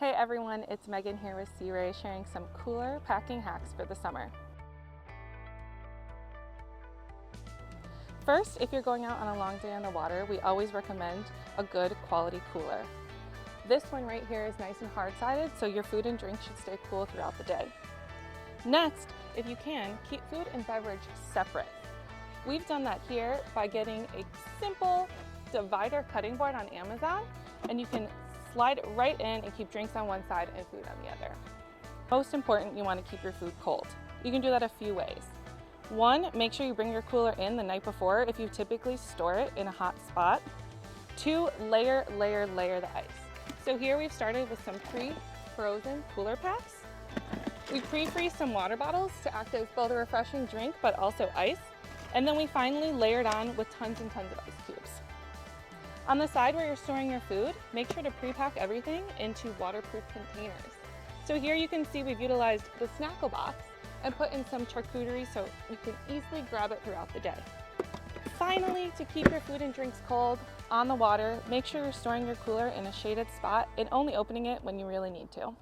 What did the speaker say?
Hey everyone, it's Megan here with Sea Ray sharing some cooler packing hacks for the summer. First, if you're going out on a long day on the water, we always recommend a good quality cooler. This one right here is nice and hard-sided, so your food and drink should stay cool throughout the day. Next, if you can, keep food and beverage separate. We've done that here by getting a simple divider cutting board on Amazon, and you can slide it right in and keep drinks on one side and food on the other. Most important, you want to keep your food cold. You can do that a few ways. One, make sure you bring your cooler in the night before if you typically store it in a hot spot. Two, layer the ice. So here we've started with some pre-frozen cooler packs. We pre-freeze some water bottles to act as both a refreshing drink but also ice. And then we finally layered on with tons and tons of ice cubes. On the side where you're storing your food, make sure to pre-pack everything into waterproof containers. So here you can see we've utilized the Snackle box and put in some charcuterie so you can easily grab it throughout the day. Finally, to keep your food and drinks cold on the water, make sure you're storing your cooler in a shaded spot and only opening it when you really need to.